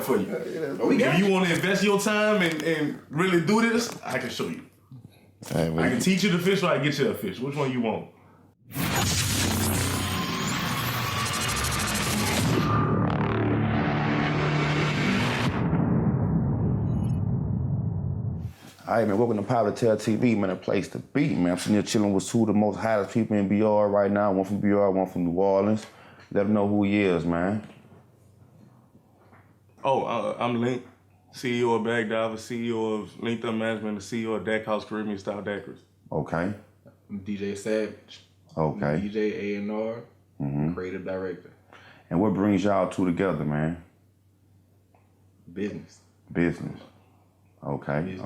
for you. If you want to invest your time and really do this, I can show you. I can teach you to fish or I can get you to fish. Which one you want? All right, man, welcome to Power Tell TV, man, a place to be, man. I'm sitting here chilling with two of the most hottest people in BR right now. One from BR, one from New Orleans. Let them know who he is, man. I'm Lynks, CEO of Bag Diver, CEO of Lynks Management, and CEO of Deck House Caribbean Style Deckers. Okay. I'm DJ Savage. Okay. I'm DJ A&R, creative director. And what brings y'all two together, man? Business. Okay.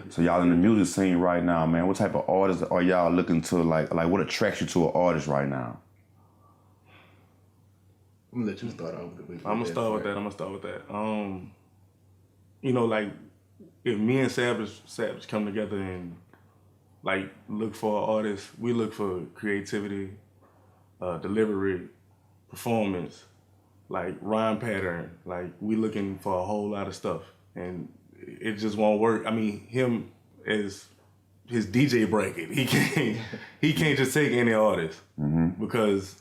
So y'all in the music scene right now, man. What type of artists are y'all looking to, like what attracts you to an artist right now? I'm gonna let you start off with I'm gonna start with that. Like if me and Savage come together and like look for an artist, we look for creativity, delivery, performance, like rhyme pattern. Like we looking for a whole lot of stuff, and it just won't work. I mean, him is his DJ bracket. He can't just take any artist because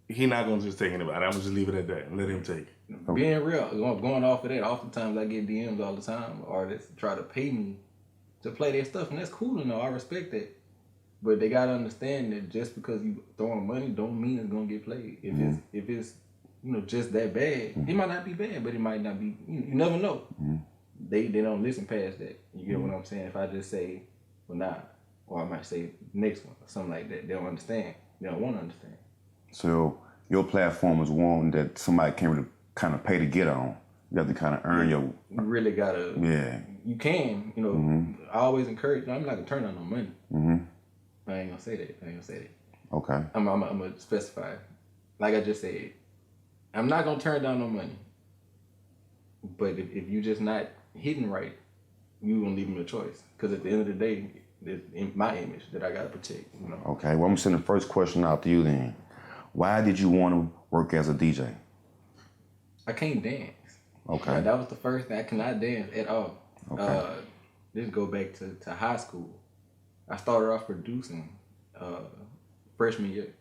he not gonna just take anybody. I'm gonna just leave it at that and let him take it. Being real, going off of that, oftentimes I get DMs all the time. Artists try to pay me to play their stuff, and that's cool and all. I respect that, but they gotta understand that just because you throwing money don't mean it's gonna get played. If it's just that bad, it might not be bad, but it might not be. You never know. They don't listen past that. You get what I'm saying? If I just say, well, nah, or I might say next one or something like that, they don't understand. They don't want to understand. So your platform is one that somebody can't really kind of pay to get on. You have to kind of earn your. You really gotta. Yeah. You can. I always encourage. I'm not gonna turn down no money. I ain't gonna say that. Okay. I'm gonna specify. Like I just said, I'm not gonna turn down no money. But if you just not hitting right, you gonna leave them a choice. Because at the end of the day, it's my image that I gotta protect. Okay. Well, I'm gonna send the first question out to you then. Why did you want to work as a DJ? I can't dance. Okay. That was the first thing. I cannot dance at all. Okay. Let's go back to high school. I started off producing freshman year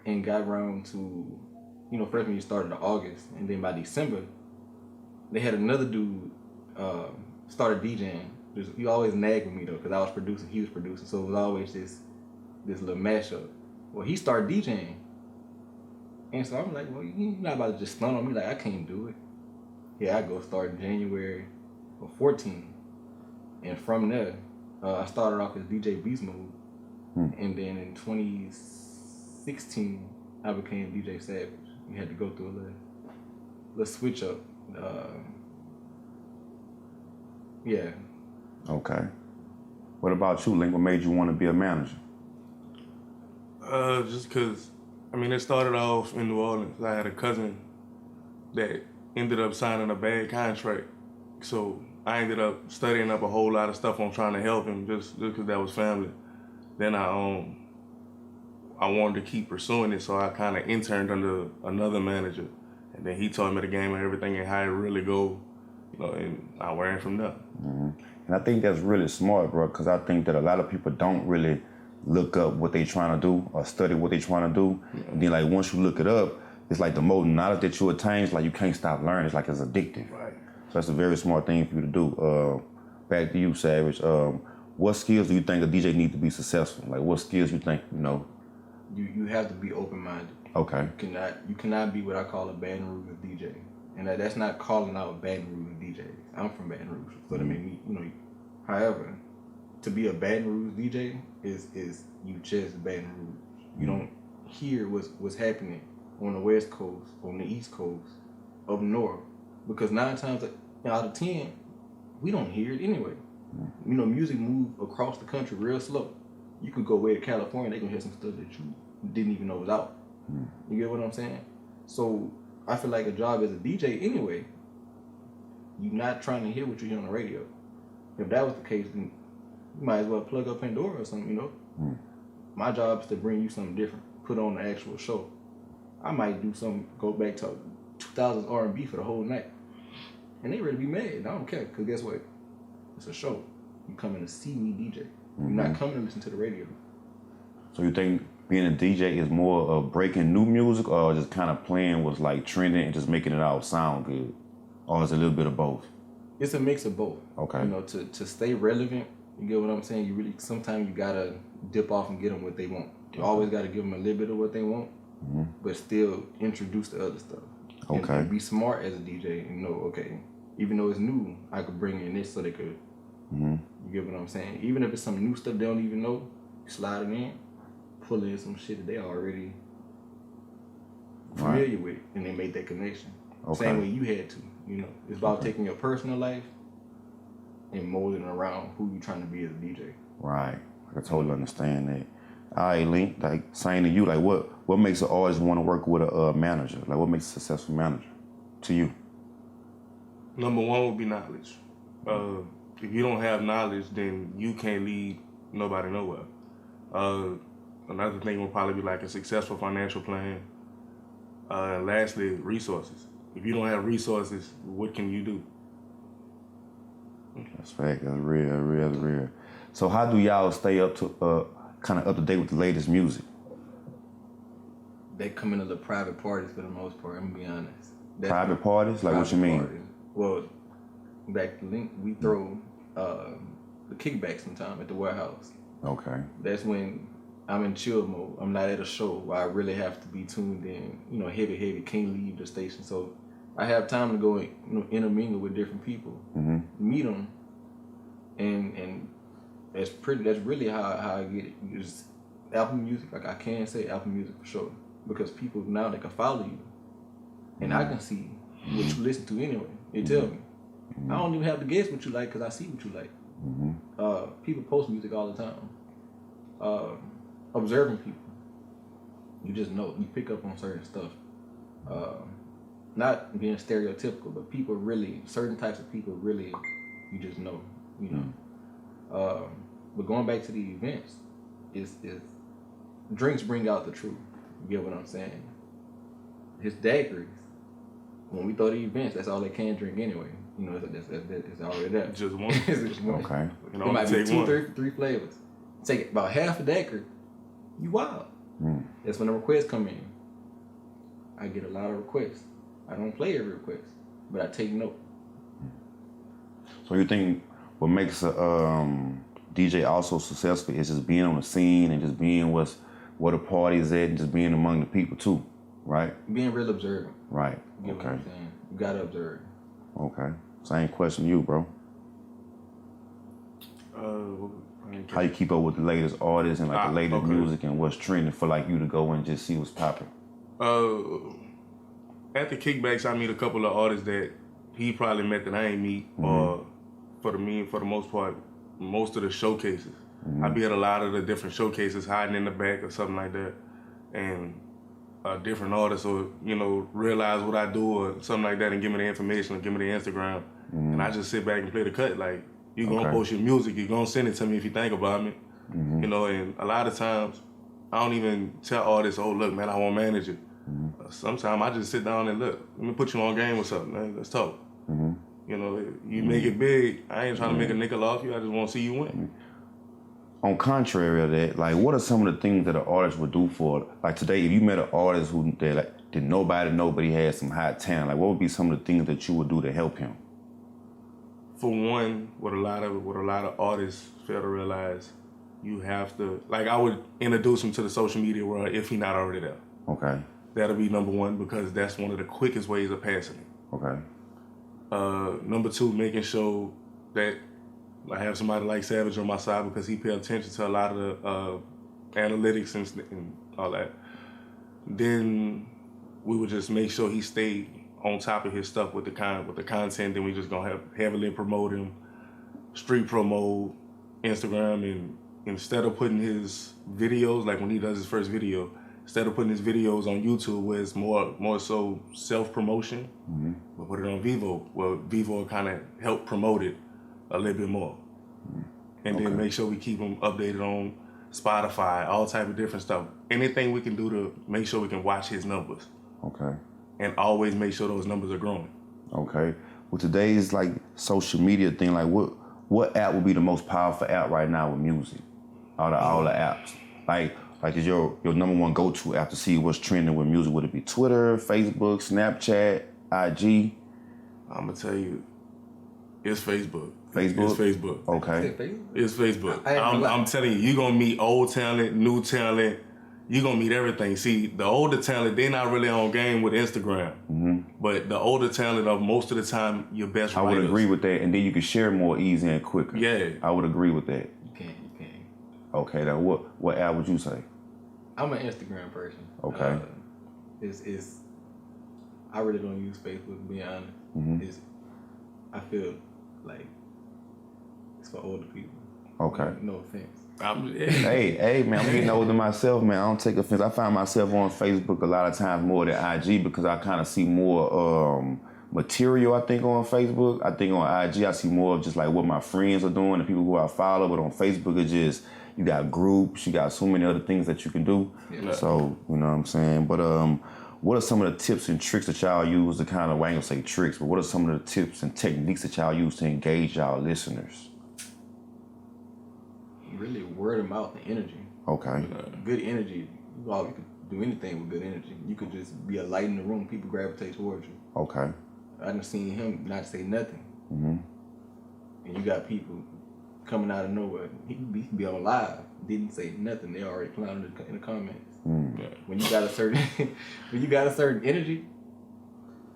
and got around to, freshman year started in August, and then by December, they had another dude started DJing. He always nagged with me though, because I was producing, he was producing, so it was always this little mashup. Well, he started DJing, and so I'm like, well, you're not about to just stunt on me, like I can't do it. Yeah, I go start in January of 14, and from there, I started off as DJ Beast Mode, and then in 2016, I became DJ Savage. You had to go through a little switch up. Yeah. Okay. What about you, Link? What made you want to be a manager? Just because, it started off in New Orleans. I had a cousin that ended up signing a bad contract. So I ended up studying up a whole lot of stuff on trying to help him just because that was family. Then I wanted to keep pursuing it, so I kind of interned under another manager. And then he taught me the game and everything and how it really go, and I learned from there. And I think that's really smart, bro, because I think that a lot of people don't really look up what they trying to do or study what they trying to do. And then, like, once you look it up, it's like the more knowledge that you attain, it's like you can't stop learning. It's like it's addictive. Right. So that's a very smart thing for you to do. Back to you, Savage. What skills do you think a DJ needs to be successful? Like, what skills you think, You have to be open-minded. Okay. You cannot be what I call a Baton Rouge DJ. And that's not calling out Baton Rouge DJs. I'm from Baton Rouge, so that made me, However, to be a Baton Rouge DJ is you just Baton Rouge. You don't hear what's happening on the West Coast, on the East Coast, up north, because 9 times out of 10, we don't hear it anyway. Music move across the country real slow. You could go way to California, they gonna hear some stuff that you didn't even know was out. You get what I'm saying? So I feel like a job as a DJ anyway, you're not trying to hear what you hear on the radio. If that was the case, then you might as well plug up Pandora or something, My job is to bring you something different, put on the actual show. I might do something, go back to 2000s R&B for the whole night. and they ready to be mad. I don't care, because guess what? It's a show. You coming to see me DJ. You're not coming to listen to the radio. So you think being a DJ is more of breaking new music, or just kind of playing what's like trending and just making it all sound good? Or is it a little bit of both? It's a mix of both. Okay. You know, to stay relevant, you get what I'm saying? You really, sometimes you gotta dip off and get them what they want. You always gotta give them a little bit of what they want, but still introduce the other stuff. Okay. And be smart as a DJ and know, okay, even though it's new, I could bring in this so they could, you get what I'm saying? Even if it's some new stuff they don't even know, you slide it in, pull in some shit that they already familiar with, and they made that connection. Okay. Same way you had to, you know. It's about taking your personal life and molding around who you trying to be as a DJ. Right. I can totally understand that. All right, Link, like saying to you, like what makes an artist want to work with a manager? Like what makes a successful manager to you? Number one would be knowledge. If you don't have knowledge, then you can't lead nobody nowhere. Another thing would probably be like a successful financial plan. And lastly, resources. If you don't have resources, what can you do? That's fact. That's real. So how do y'all stay up to kind of up to date with the latest music? They come into the private parties for the most part, I'm gonna be honest. Private parties? Like what you mean? Parties. Well, back to Link, we throw the kickback sometime at the warehouse. Okay. That's when I'm in chill mode. I'm not at a show where I really have to be tuned in, you know, heavy, can't leave the station. So I have time to go, you know, intermingle with different people, meet them, and that's really how I get it. It's Apple Music, like I can say Apple Music for sure, because people now they can follow you, and I can see what you listen to anyway. They tell me. I don't even have to guess what you like because I see what you like. People post music all the time. Observing people, you just know, you pick up on certain stuff. Not being stereotypical, but people really, certain types of people really, you just know, you know. But going back to the events, is drinks bring out the truth. You get what I'm saying? His daiquiris, when we throw the events, that's all they can drink anyway. You know, it's already there. Just one. It's just one. Okay. It might be three flavors. Take about half a daiquiri, you wild. That's when the requests come in. I get a lot of requests. I don't play every request, but I take note. So you think what makes a DJ also successful is just being on the scene and just being where the party is at and just being among the people too, right? Being real observant. Right. You get what I'm saying? You gotta observe. Okay. Same question to you, bro. How you keep up with the latest artists and like the latest music and what's trending for like you to go and just see what's popping? At the kickbacks, I meet a couple of artists that he probably met that I ain't meet, or for the most part, most of the showcases. I be at a lot of the different showcases, hiding in the back or something like that, and different artists will, you know, realize what I do or something like that and give me the information or give me the Instagram, and I just sit back and play the cut. Like, you gonna post your music, you gonna send it to me if you think about me, you know. And a lot of times, I don't even tell artists, oh look, man, I want to manage it. Sometimes I just sit down and look, let me put you on game or something, man. Let's talk. You know, you make it big. I ain't trying to make a nickel off you. I just want to see you win. On contrary of that, like, what are some of the things that an artist would do for, like today, if you met an artist who didn't nobody know, but he had some hot talent, like what would be some of the things that you would do to help him? For one, what a lot of artists fail to realize, you have to, like, I would introduce him to the social media world if he's not already there. Okay. That'll be number one, because that's one of the quickest ways of passing it. Okay. Number two, making sure that I have somebody like Savage on my side, because he pay attention to a lot of the analytics and all that. Then we would just make sure he stayed on top of his stuff with the content. Then we just gonna have heavily promote him, street promote, Instagram, and instead of putting his videos, like when he does his first video, instead of putting his videos on YouTube where it's more so self-promotion, we'll put it on Vivo, where Vivo will kind of help promote it a little bit more. And then make sure we keep him updated on Spotify, all type of different stuff. Anything we can do to make sure we can watch his numbers. Okay. And always make sure those numbers are growing. Okay. with today's like social media thing, like what app would be the most powerful app right now with music? All the apps. Like is your number one go-to app to see what's trending with music? Would it be Twitter, Facebook, Snapchat, IG? I'm gonna tell you, it's Facebook. Facebook? It's Facebook. Okay. It's Facebook. I'm telling you, you're gonna meet old talent, new talent. You're gonna meet everything. See, the older talent, they're not really on game with Instagram. Mm-hmm. But the older talent are most of the time your best writers. I would agree with that. And then you can share more easy and quicker. Yeah. I would agree with that. You can. Okay, now what app would you say? I'm an Instagram person. Okay. I really don't use Facebook, to be honest. Mm-hmm. I feel like it's for older people. Okay. No offense. Hey, man, I'm getting older myself, man. I don't take offense. I find myself on Facebook a lot of times more than IG because I kind of see more material, I think, on Facebook. I think on IG, I see more of just like what my friends are doing, the people who I follow. But on Facebook, it's just, you got groups, you got so many other things that you can do. Yeah. So, you know what I'm saying? But what are some of the tips and tricks that y'all use to kind of, well, I ain't gonna say tricks, but what are some of the tips and techniques that y'all use to engage y'all listeners? Really word of mouth and energy. Okay. Good energy. You could do anything with good energy. You could just be a light in the room. People gravitate towards you. Okay. I done seen him not say nothing. Mm-hmm. And you got people coming out of nowhere. He could be on live. Didn't say nothing. They already clowning in the comments. Mm. Yeah. When you got a certain energy,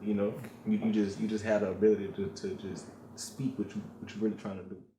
you know, you just have the ability to just speak what you're really trying to do.